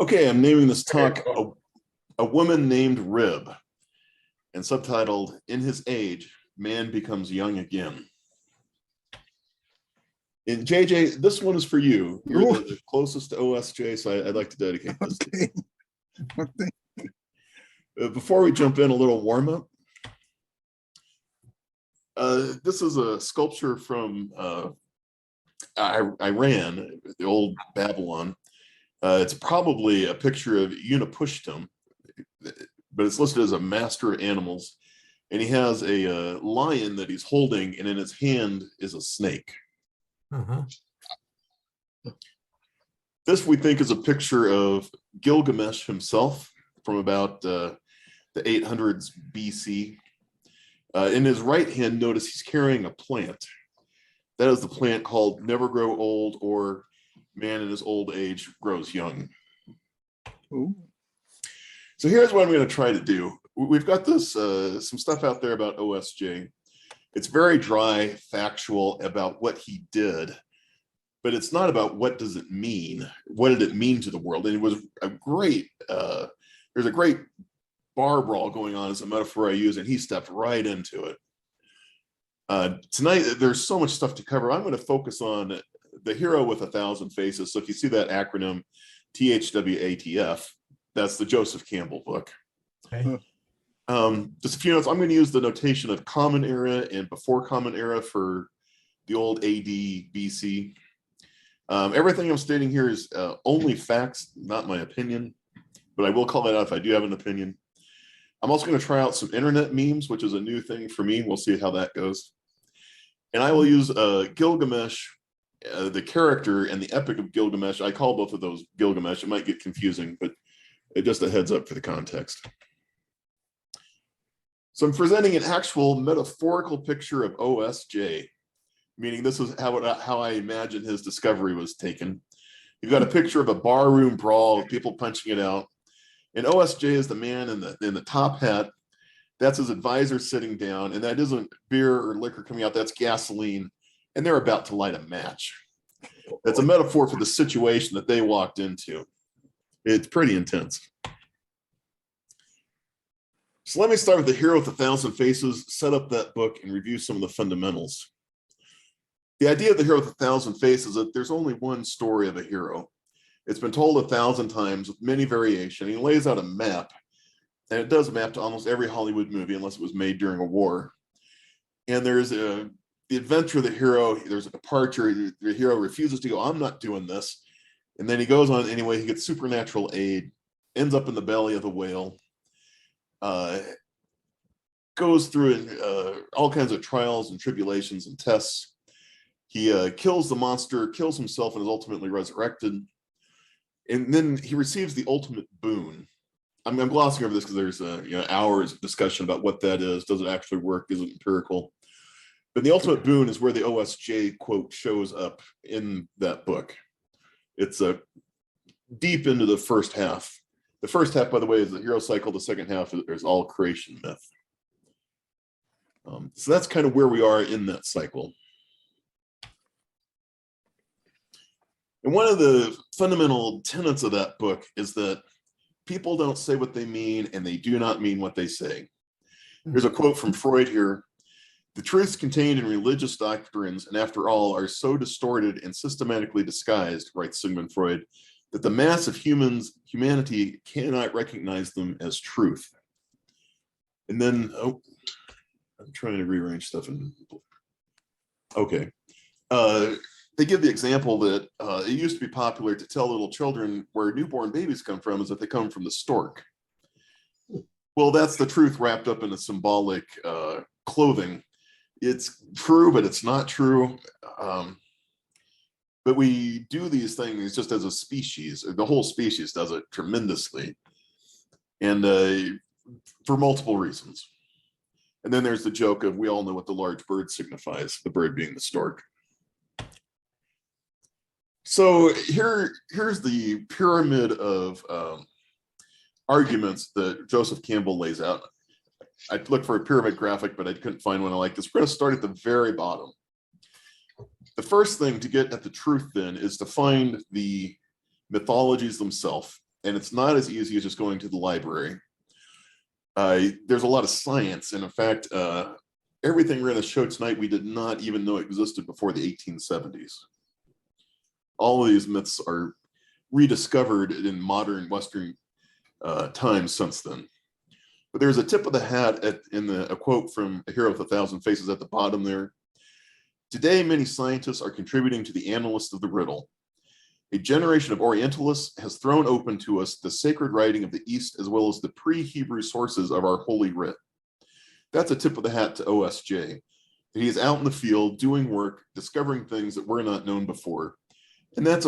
Okay, I'm naming this talk A Woman Named Rib, and subtitled In His Age, Man Becomes Young Again. And JJ, this one is for you. You're the closest to OSJ, so I'd like to dedicate this. Okay. Before we jump in, a little warm-up. This is a sculpture from Iran, the old Babylon. It's probably a picture of Unapushtim, but it's listed as a master of animals. And he has a lion that he's holding, and in his hand is a snake. This, we think, is a picture of Gilgamesh himself from about the 800s BC. In his right hand, notice he's carrying a plant. That is the plant called Never Grow Old, or Man in his Old Age Grows Young. Ooh. So here's what I'm going to try to do. We've got this some stuff out there about OSJ. It's very dry, factual about what he did, but it's not about what does it mean. What did it mean to the world? And it was a great, there's a great bar brawl going on as a metaphor I use, and he stepped right into it. Tonight, there's so much stuff to cover. I'm going to focus on the hero with 1,000 faces. So if you see that acronym, THWATF, that's the Joseph Campbell book. Okay. Just a few notes. I'm going to use the notation of Common Era and before Common Era for the old AD, BC. Everything I'm stating here is only facts, not my opinion, but I will call that out if I do have an opinion. I'm also going to try out some internet memes, which is a new thing for me. We'll see how that goes. And I will use Gilgamesh, the character, and the Epic of Gilgamesh. I call both of those Gilgamesh. It might get confusing, but just a heads up for the context. So I'm presenting an actual metaphorical picture of OSJ, meaning this is how I imagine his discovery was taken. You've got a picture of a barroom brawl with people punching it out. And OSJ is the man in the top hat. That's his advisor sitting down, and that isn't beer or liquor coming out, that's gasoline, and they're about to light a match. That's a metaphor for the situation that they walked into. It's pretty intense. So let me start with The Hero with 1,000 Faces, set up that book, and review some of the fundamentals. The idea of The Hero with 1,000 Faces is that there's only one story of a hero. It's been told 1,000 times with many variations. He lays out a map, and it does map to almost every Hollywood movie unless it was made during a war. And there's the adventure of the hero. There's a departure. The hero refuses to go. I'm not doing this. And then he goes on anyway. He gets supernatural aid, ends up in the belly of the whale, goes through all kinds of trials and tribulations and tests. He kills the monster, kills himself, and is ultimately resurrected. And then he receives the ultimate boon. I'm glossing over this because there's hours of discussion about what that is. Does it actually work? Is it empirical? But the ultimate boon is where the OSJ quote shows up in that book. It's deep into the first half. The first half, by the way, is the hero cycle. The second half is all creation myth. So that's kind of where we are in that cycle. And one of the fundamental tenets of that book is that people don't say what they mean, and they do not mean what they say. Here's a quote from Freud here. The truths contained in religious doctrines, and after all, are so distorted and systematically disguised, writes Sigmund Freud, that the mass of humanity cannot recognize them as truth. And then, I'm trying to rearrange stuff. Okay. They give the example that it used to be popular to tell little children where newborn babies come from is that they come from the stork. Well, that's the truth wrapped up in a symbolic clothing. It's true, but it's not true. But we do these things just as a species. The whole species does it tremendously, and for multiple reasons. And then there's the joke of we all know what the large bird signifies, the bird being the stork. So here's the pyramid of arguments that Joseph Campbell lays out. I looked for a pyramid graphic, but I couldn't find one I like this. We're going to start at the very bottom. The first thing to get at the truth then is to find the mythologies themselves and it's not as easy as just going to the library. There's a lot of science, and in fact, everything we're going to show tonight, we did not even know existed before the 1870s. All of these myths are rediscovered in modern Western times since then. But there's a tip of the hat a quote from A Hero with a Thousand Faces at the bottom there. Today, many scientists are contributing to the analyst of the riddle. A generation of Orientalists has thrown open to us the sacred writing of the East as well as the pre-Hebrew sources of our Holy Writ. That's a tip of the hat to OSJ. He is out in the field doing work, discovering things that were not known before. And that's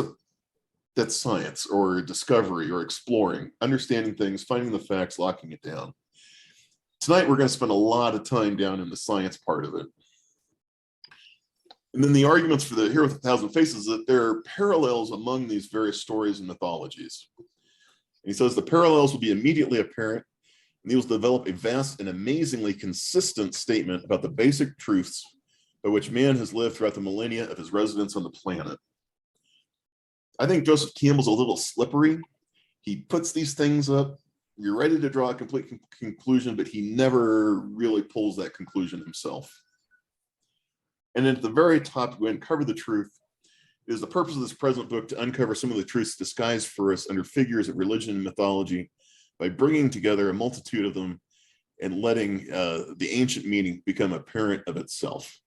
science or discovery or exploring, understanding things, finding the facts, locking it down. Tonight, we're going to spend a lot of time down in the science part of it. And then the arguments for the Hero with a Thousand Faces is that there are parallels among these various stories and mythologies. And he says the parallels will be immediately apparent, and these will develop a vast and amazingly consistent statement about the basic truths by which man has lived throughout the millennia of his residence on the planet. I think Joseph Campbell's a little slippery. He puts these things up, you're ready to draw a complete conclusion, but he never really pulls that conclusion himself. And then at the very top, we uncover the truth. It is the purpose of this present book to uncover some of the truths disguised for us under figures of religion and mythology by bringing together a multitude of them and letting the ancient meaning become apparent of itself.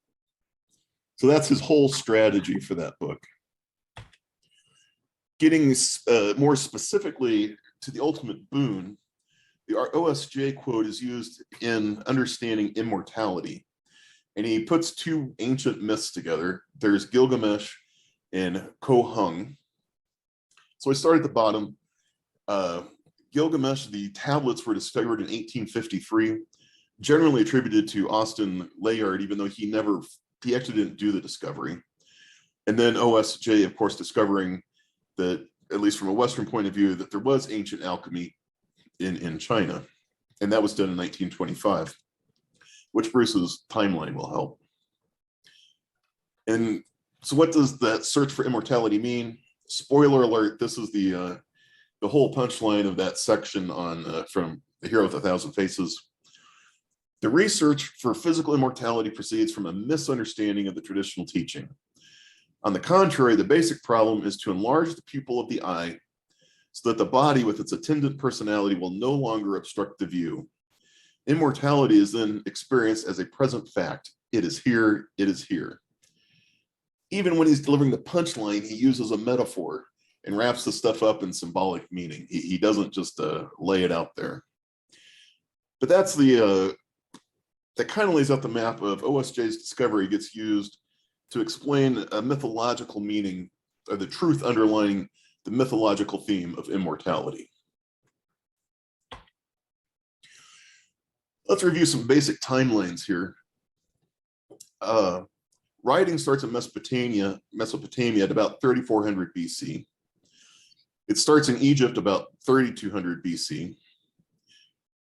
So that's his whole strategy for that book. Getting more specifically to the ultimate boon, the OSJ quote is used in understanding immortality. And he puts two ancient myths together. There's Gilgamesh and Kohung. So I start at the bottom. Gilgamesh, the tablets were discovered in 1853, generally attributed to Austin Layard, even though he actually didn't do the discovery. And then OSJ, of course, discovering that, at least from a Western point of view, that there was ancient alchemy in China. And that was done in 1925. Which Bruce's timeline will help. And so what does that search for immortality mean? Spoiler alert, this is the whole punchline of that section on from The Hero with a Thousand Faces. The research for physical immortality proceeds from a misunderstanding of the traditional teaching. On the contrary, the basic problem is to enlarge the pupil of the eye so that the body with its attendant personality will no longer obstruct the view. Immortality is then experienced as a present fact. It is here, it is here. Even when he's delivering the punchline, he uses a metaphor and wraps the stuff up in symbolic meaning. He doesn't just lay it out there. But that's that kind of lays out the map of OSJ's discovery gets used to explain a mythological meaning, or the truth underlying the mythological theme of immortality. Let's review some basic timelines here. Writing starts in Mesopotamia at about 3400 BC. It starts in Egypt about 3200 BC.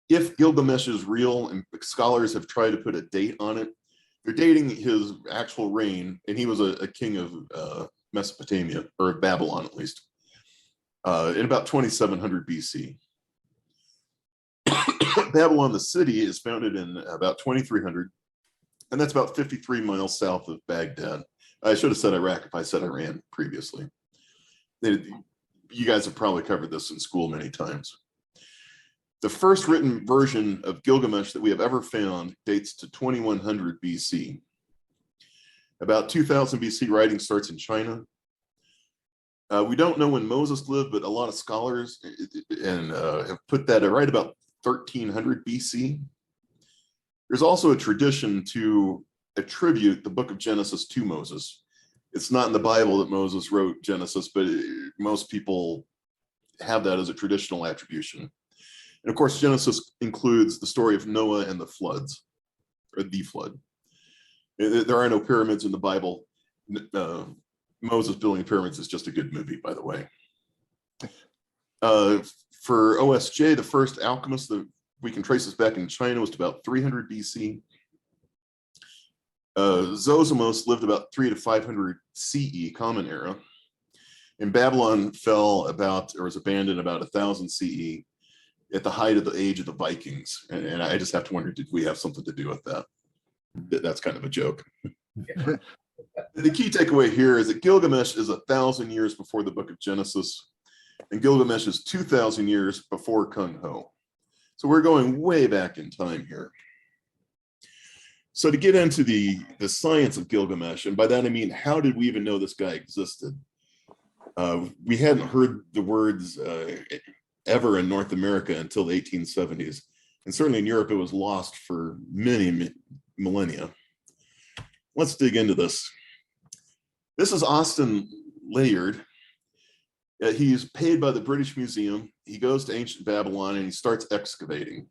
If Gilgamesh is real, and scholars have tried to put a date on it, they're dating his actual reign, and he was a king of Mesopotamia, or Babylon at least, in about 2700 BC. Babylon, the city, is founded in about 2300, and that's about 53 miles south of Baghdad. I should have said Iraq if I said Iran previously. You guys have probably covered this in school many times. The first written version of Gilgamesh that we have ever found dates to 2100 BC. About 2000 BC writing starts in China. We don't know when Moses lived, but a lot of scholars have put that at right about 1300 BC. There's also a tradition to attribute the book of Genesis to Moses. It's not in the Bible that Moses wrote Genesis, but most people have that as a traditional attribution. And of course, Genesis includes the story of Noah and the floods, or the flood. There are no pyramids in the Bible. Moses building pyramids is just a good movie, by the way. For OSJ, the first alchemist that we can trace this back in China was to about 300 BC. Zosimos lived about 300 to 500 CE, Common Era. And Babylon fell about, or was abandoned about 1000 CE at the height of the age of the Vikings. And I just have to wonder, did we have something to do with that? That's kind of a joke. Yeah. The key takeaway here is that Gilgamesh is 1,000 years before the book of Genesis, and Gilgamesh is 2,000 years before Kung Ho. So we're going way back in time here. So to get into the science of Gilgamesh, and by that I mean, how did we even know this guy existed? We hadn't heard the words ever in North America until the 1870s. And certainly in Europe, it was lost for many millennia. Let's dig into this. This is Austin Layard. He's paid by the British Museum. He goes to ancient Babylon and he starts excavating.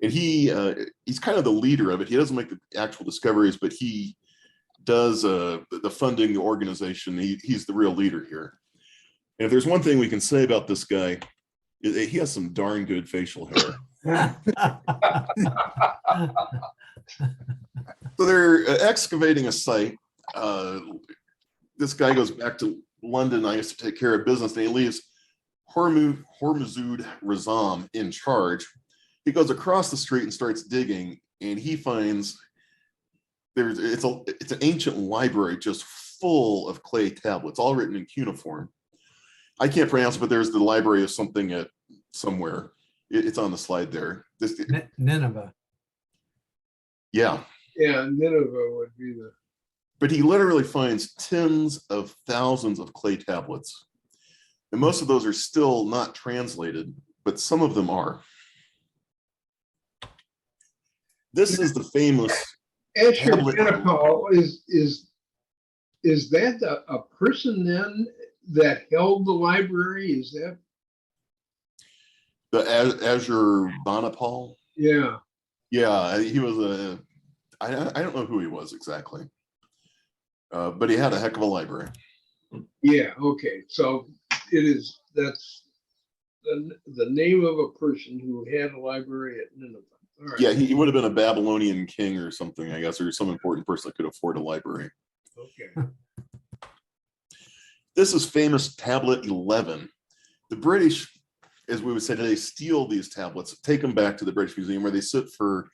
And he's kind of the leader of it. He doesn't make the actual discoveries, but he does the funding, the organization. He's the real leader here. And if there's one thing we can say about this guy, he has some darn good facial hair. So they're excavating a site. This guy goes back to London, I guess, to take care of business, and he leaves Hormuzd Razam in charge. He goes across the street and starts digging, and he finds it's an ancient library just full of clay tablets, all written in cuneiform. I can't pronounce it, but there's the library of something at somewhere. It's on the slide there. Nineveh. Yeah. Yeah, Nineveh would be the. But he literally finds tens of thousands of clay tablets. And most of those are still not translated, but some of them are. This is the famous tablet. Is that a person then that held the library? Is that The Ashurbanipal? yeah? Yeah, he was I don't know who he was exactly, but he had a heck of a library. Yeah, okay. So that's the name of a person who had a library at Nineveh. All right. Yeah, he would have been a Babylonian king or something, I guess, or some important person that could afford a library. Okay. This is famous tablet 11. The British, as we would say today, steal these tablets, take them back to the British Museum where they sit for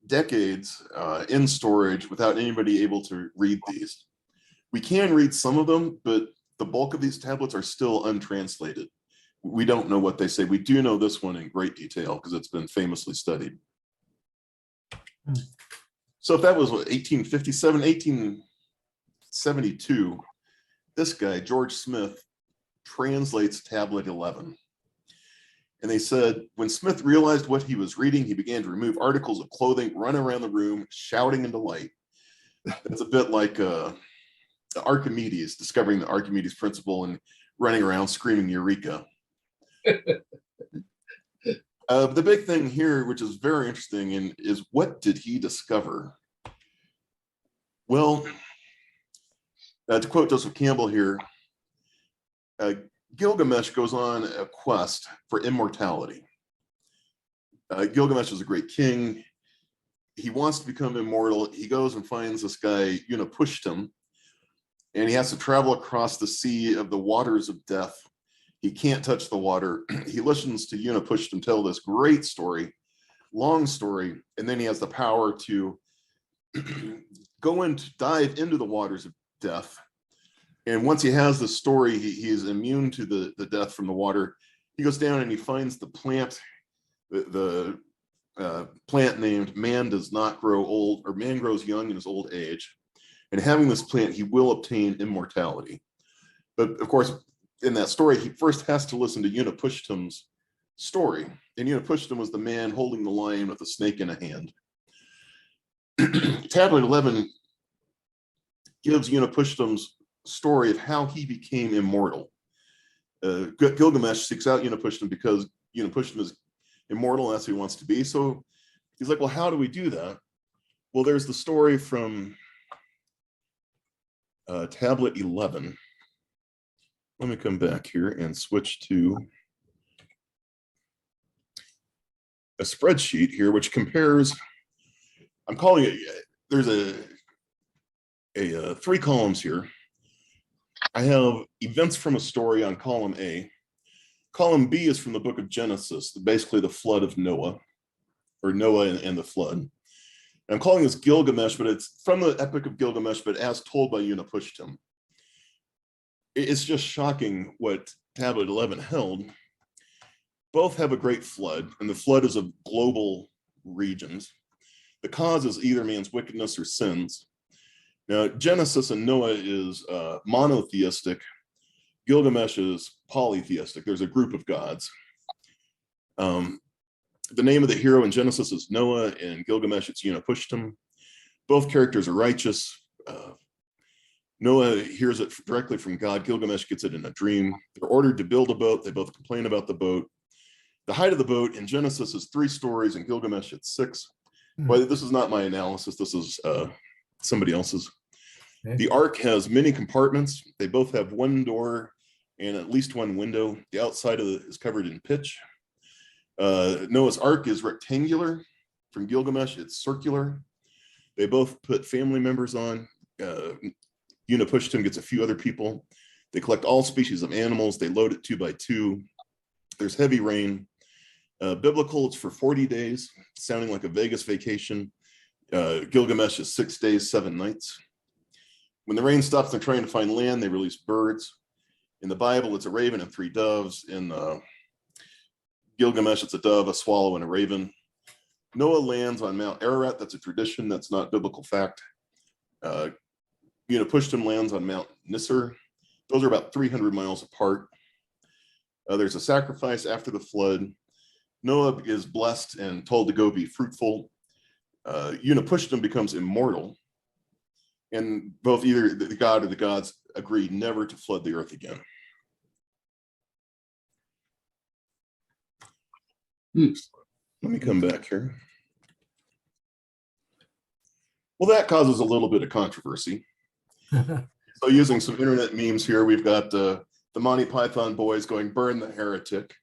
decades in storage without anybody able to read these. We can read some of them, but the bulk of these tablets are still untranslated. We don't know what they say. We do know this one in great detail because it's been famously studied. So if that was what, 1857, 1872, this guy, George Smith, translates tablet 11. And they said, when Smith realized what he was reading, he began to remove articles of clothing, run around the room, shouting in delight. It's a bit like Archimedes, discovering the Archimedes principle and running around screaming Eureka. The big thing here, which is very interesting, is what did he discover? Well, to quote Joseph Campbell here, Gilgamesh goes on a quest for immortality. Gilgamesh is a great king. He wants to become immortal. He goes and finds this guy, Unapushtim, and he has to travel across the sea of the waters of death. He can't touch the water. He listens to Unapushtim tell this great story, long story, and then he has the power to dive into the waters of death. And once he has the story, he is immune to the death from the water. He goes down and he finds the plant, the plant named Man Does Not Grow Old, or Man Grows Young in His Old Age. And having this plant, he will obtain immortality. But of course, in that story, he first has to listen to Unapushtim's story. And Unapushtim was the man holding the lion with a snake in a hand. Tablet 11 gives Unapushtim's story of how he became immortal. Gilgamesh seeks out Unapushtim because Unapushtim is immortal, and that's who he wants to be. So he's like, well, how do we do that? Well, there's the story from tablet 11. Let me come back here and switch to a spreadsheet here, which compares, I'm calling it, there's a 3 columns here. I have events from a story on column A. Column B is from the book of Genesis, basically the flood of Noah, or Noah and the flood. And I'm calling this Gilgamesh, but it's from the Epic of Gilgamesh, but as told by Unapushtim. It's just shocking what Tablet 11 held. Both have a great flood, and the flood is of global regions. The cause is either man's wickedness or sins. Now, Genesis and Noah is monotheistic. Gilgamesh is polytheistic. There's a group of gods. The name of the hero in Genesis is Noah, and Gilgamesh, it's Unapushtim. Both characters are righteous. Noah hears it directly from God. Gilgamesh gets it in a dream. They're ordered to build a boat. They both complain about the boat. The height of the boat in Genesis is 3 stories. In Gilgamesh, it's 6. But this is not my analysis. This is somebody else's. Okay. The ark has many compartments. They both have one door and at least one window. The outside of it is covered in pitch. Noah's ark is rectangular. From Gilgamesh, it's circular. They both put family members on. Unapushtim gets a few other people. They collect all species of animals. They load it 2 by 2. There's heavy rain. Biblical, it's for 40 days, sounding like a Vegas vacation. Gilgamesh is 6 days, 7 nights. When the rain stops, they're trying to find land. They release birds. In the Bible, it's a raven and 3 doves. In Gilgamesh, it's a dove, a swallow, and a raven. Noah lands on Mount Ararat. That's a tradition. That's not biblical fact. Unapushtim lands on Mount Nisr. Those are about 300 miles apart. There's a sacrifice after the flood. Noah is blessed and told to go be fruitful. Unapushtim becomes immortal. And both either the god or the gods agree never to flood the earth again. Let me come back here. Well, that causes a little bit of controversy. So using some internet memes here, we've got the Monty Python boys going, burn the heretic.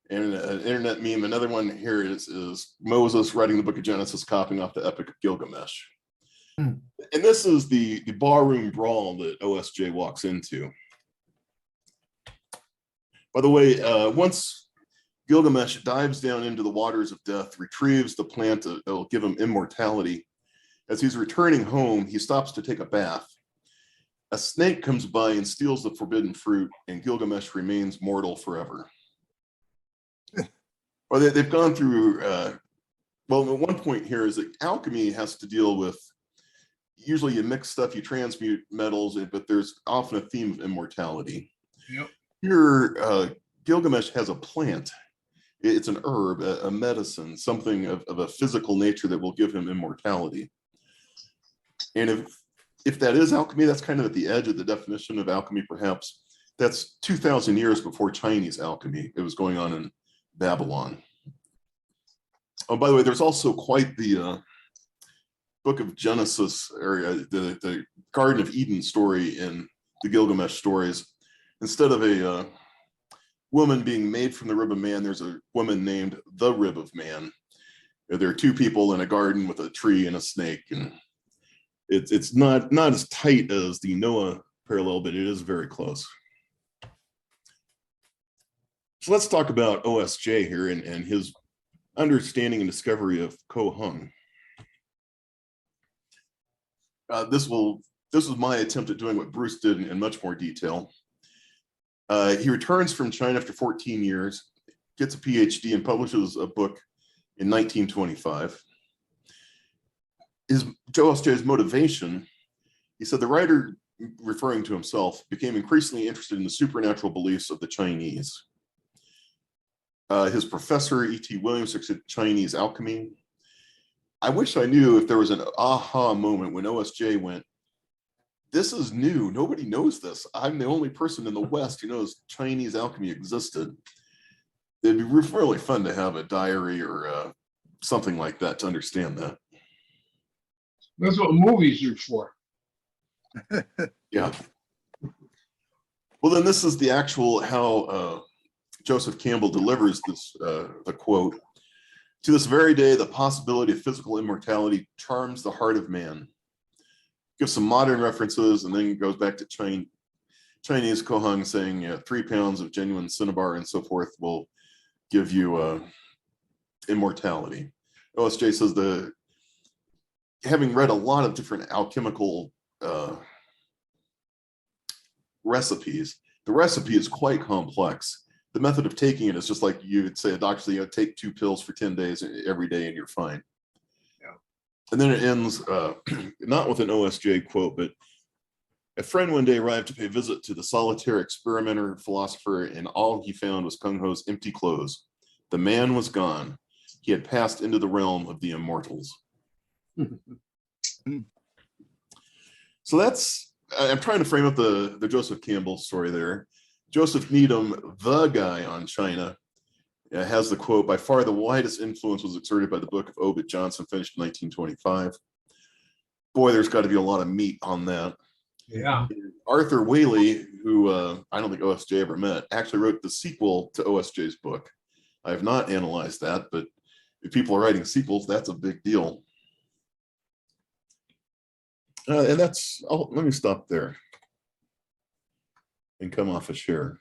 And an internet meme, another one here is Moses writing the book of Genesis, copying off the Epic of Gilgamesh. And this is the barroom brawl that OSJ walks into. By the way, once Gilgamesh dives down into the waters of death, retrieves the plant that will give him immortality, as he's returning home, he stops to take a bath. A snake comes by and steals the forbidden fruit, and Gilgamesh remains mortal forever. Well, they've gone through, well, one point here is that alchemy has to deal with, usually you mix stuff, you transmute metals, but there's often a theme of immortality. Yep. Here, Gilgamesh has a plant. It's an herb, a medicine, something of a physical nature that will give him immortality. And if that is alchemy, that's kind of at the edge of the definition of alchemy, perhaps. That's 2,000 years before Chinese alchemy. It was going on in Babylon. Oh, by the way, there's also quite the book of Genesis, or the Garden of Eden story in the Gilgamesh stories. Instead of a woman being made from the rib of man, there's a woman named the rib of man. There are 2 people in a garden with a tree and a snake, and it's not as tight as the Noah parallel, but it is very close. So let's talk about OSJ here and his understanding and discovery of Ko-Hung. This was my attempt at doing what Bruce did in much more detail. He returns from China after 14 years, gets a PhD, and publishes a book in 1925. OSJ's motivation, he said the writer, referring to himself, became increasingly interested in the supernatural beliefs of the Chinese. His professor, E.T. Williams, took Chinese alchemy. I wish I knew if there was an aha moment when OSJ went, this is new. Nobody knows this. I'm the only person in the West who knows Chinese alchemy existed. It'd be really fun to have a diary or something like that to understand that. That's what movies are for. Yeah. Well, then this is the actual how Joseph Campbell delivers this, the quote. To this very day, the possibility of physical immortality charms the heart of man. Gives some modern references and then goes back to China. Chinese Kohang saying 3 pounds of genuine cinnabar and so forth will give you immortality. OSJ says having read a lot of different alchemical recipes, the recipe is quite complex. The method of taking it is just like you would say a doctor, take 2 pills for 10 days every day and you're fine. Yeah. And then it ends not with an OSJ quote, but a friend one day arrived to pay visit to the solitary experimenter philosopher, and all he found was Kung Ho's empty clothes. The man was gone. He had passed into the realm of the immortals. So I'm trying to frame up the Joseph Campbell story there. Joseph Needham, the guy on China, has the quote, "By far the widest influence was exerted by the book of Obed Johnson, finished in 1925. Boy, there's got to be a lot of meat on that. Yeah. Arthur Whaley, who I don't think OSJ ever met, actually wrote the sequel to OSJ's book. I have not analyzed that, but if people are writing sequels, that's a big deal. And let me stop there and come off a share.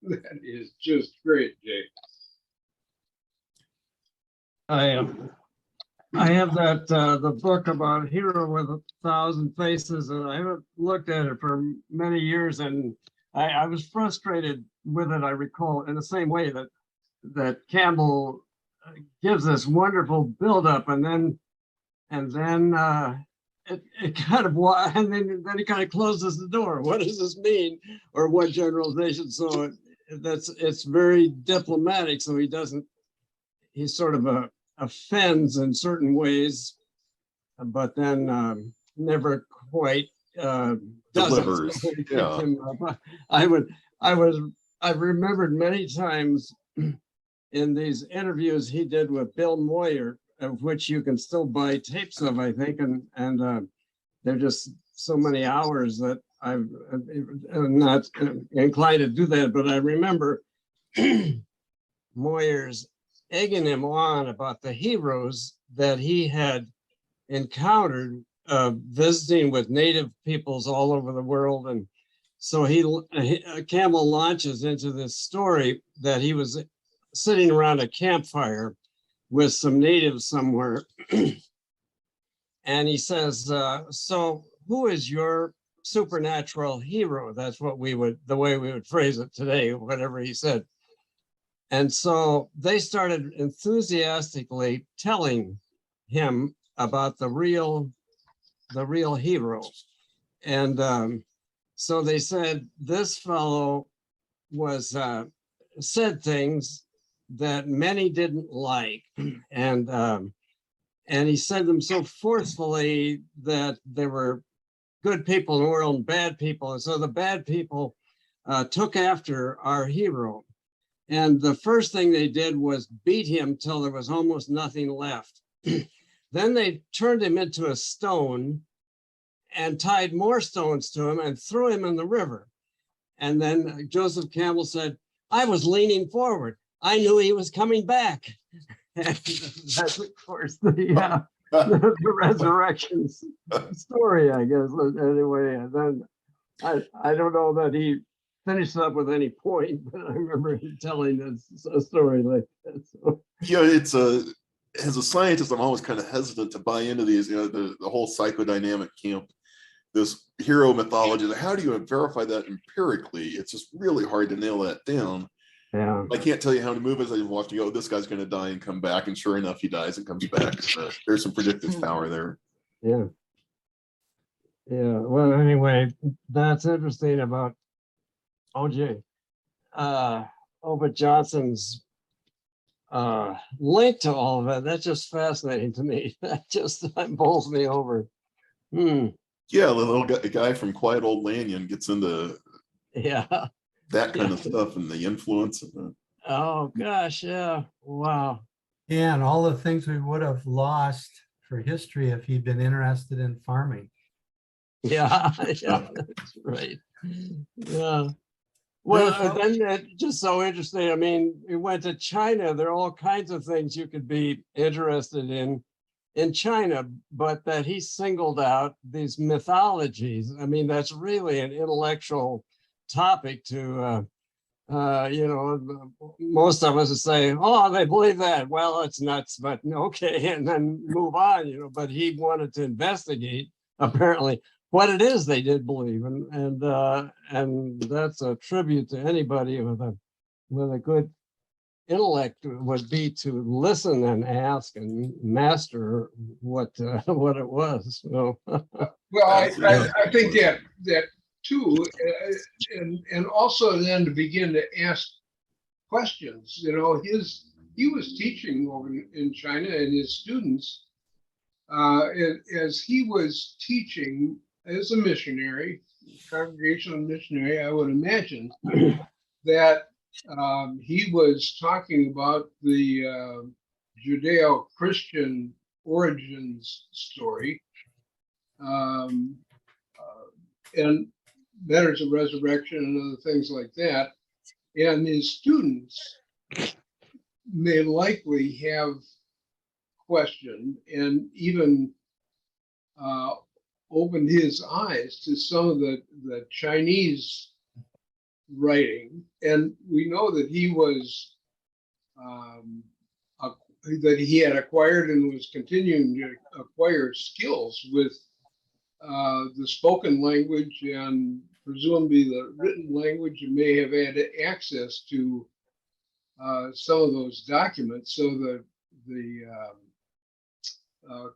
That is just great, Jay. I have that the book about Hero with 1,000 Faces, and I haven't looked at it for many years, and I was frustrated with it. I recall in the same way that Campbell gives this wonderful buildup, and then it kind of and then he kind of closes the door. What does this mean, or what generalization? So it's very diplomatic. So he sort of offends in certain ways, but then never quite Delivers. So Yeah. I've remembered many times in these interviews he did with Bill Moyer, of which you can still buy tapes of, I think, and they're just so many hours that I'm not inclined to do that. But I remember Moyer's egging him on about the heroes that he had encountered visiting with native peoples all over the world. And so Campbell launches into this story that he was sitting around a campfire with some natives somewhere. And he says, so who is your supernatural hero? That's what the way we would phrase it today, whatever he said. And so they started enthusiastically telling him about the real hero. And so they said, this fellow said things that many didn't like. And he said them so forcefully that there were good people in the world and bad people. And so the bad people took after our hero. And the first thing they did was beat him till there was almost nothing left. Then they turned him into a stone and tied more stones to him and threw him in the river. And then Joseph Campbell said, I was leaning forward. I knew he was coming back. And that's, of course, the resurrection story, I guess. Anyway, and then I don't know that he finished up with any point, but I remember him telling a story like that. So. Yeah, as a scientist, I'm always kind of hesitant to buy into these, the whole psychodynamic camp, this hero mythology. How do you verify that empirically? It's just really hard to nail that down. Yeah. I can't tell you how many movies I watched to go, this guy's going to die and come back. And sure enough, he dies and comes back. There's some predictive power there. Yeah. Yeah. Well, anyway, that's interesting about OJ. Obed Johnson's link to all of it. That's just fascinating to me. That just bowls me over. Yeah, the little guy from Quiet Old Lanyon gets into that kind of stuff and the influence of it. Oh gosh, yeah. Wow. Yeah, and all the things we would have lost for history if he'd been interested in farming. Yeah, yeah, that's right. Yeah. Well, then just so interesting. I mean, we went to China. There are all kinds of things you could be interested in in China, but that he singled out these mythologies. I mean, that's really an intellectual topic to, you know, most of us would say, oh, they believe that. Well, it's nuts, but okay, and then move on, you know, but he wanted to investigate apparently what it is they did believe. And that's a tribute to anybody with a good intellect would be to listen and ask and master what what it was. So, Well, I think that too, and also then to begin to ask questions. You know, he was teaching over in China, and his students, as he was teaching as a missionary, congregational missionary, I would imagine that he was talking about the Judeo-Christian origins story, and matters of resurrection and other things like that. And his students may likely have questioned and even opened his eyes to some of the Chinese writing. And we know that he was that he had acquired and was continuing to acquire skills with the spoken language and presumably the written language, and may have had access to some of those documents. So the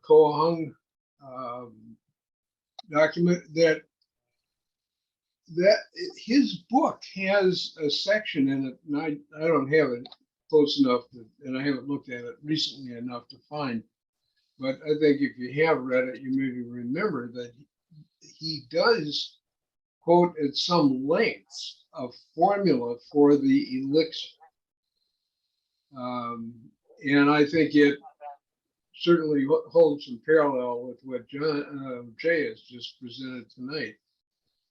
Kohong document, that his book has a section in it, and I don't have it close enough to, and I haven't looked at it recently enough to find, but I think if you have read it, you maybe remember that he does quote at some length a formula for the elixir. And I think it certainly holds some parallel with what Jay has just presented tonight.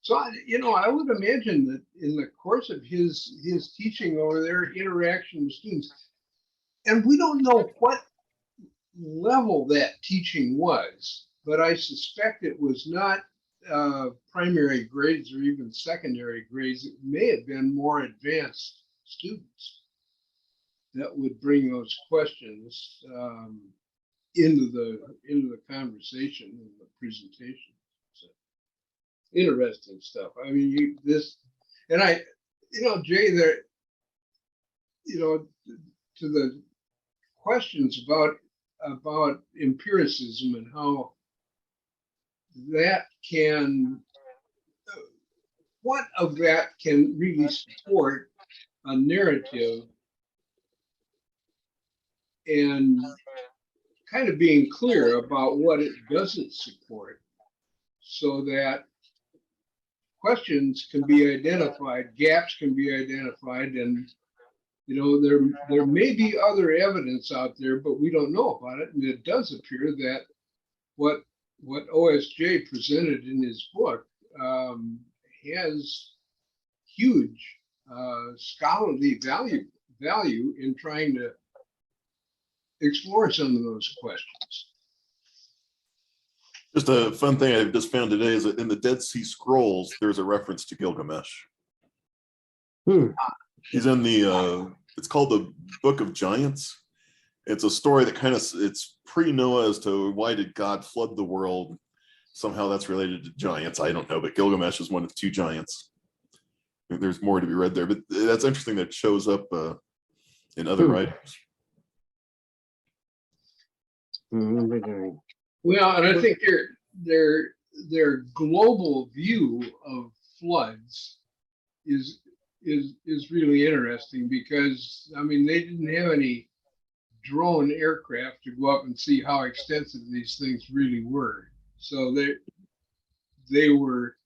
So, I would imagine that in the course of his teaching over there, interaction with students, and we don't know what level that teaching was, but I suspect it was not primary grades or even secondary grades. It may have been more advanced students that would bring those questions into the conversation and the presentation. So, interesting stuff. I mean, Jay, there, to the questions about empiricism and how that what of that can really support a narrative, and kind of being clear about what it doesn't support, so that questions can be identified, gaps can be identified, and there may be other evidence out there, but we don't know about it. And it does appear that what OSJ presented in his book has huge scholarly value in trying to explore some of those questions. Just a fun thing I just found today is that in the Dead Sea Scrolls, there's a reference to Gilgamesh. He's in it's called the Book of Giants. It's a story that it's pre-Noah as to why did God flood the world. Somehow that's related to giants. I don't know, but Gilgamesh is one of two giants. There's more to be read there, but that's interesting that it shows up in other writings. Well, and I think their global view of floods is really interesting, because I mean, they didn't have any drone aircraft to go up and see how extensive these things really were. So they were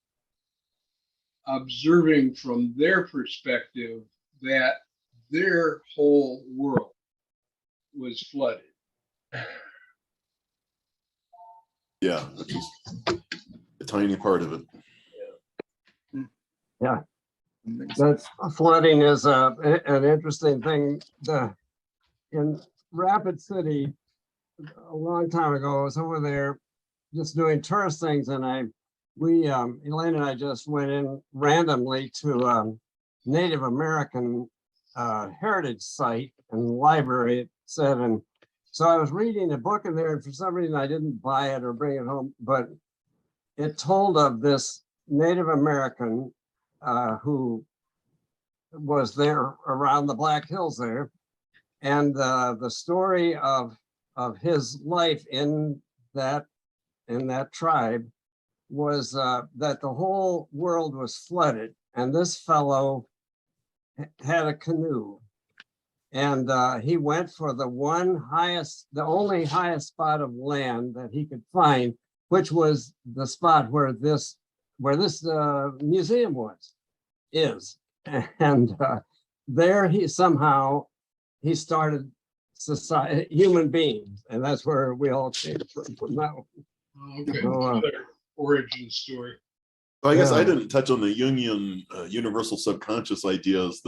observing from their perspective that their whole world was flooded. Yeah, which is a tiny part of it. yeah, that's flooding is an interesting thing. In Rapid City, a long time ago, I was over there just doing tourist things, and Elaine and I just went in randomly to Native American heritage site and library, it said, and so I was reading a book in there, and for some reason I didn't buy it or bring it home, but it told of this Native American who was there around the Black Hills there, and the story of his life in that tribe was that the whole world was flooded, and this fellow had a canoe, and he went for the only highest spot of land that he could find, which was the spot where this museum is, and there he started human beings, and that's where we all came from now. Okay, So, their origin story. I guess I Yeah. didn't touch on the Jungian universal subconscious ideas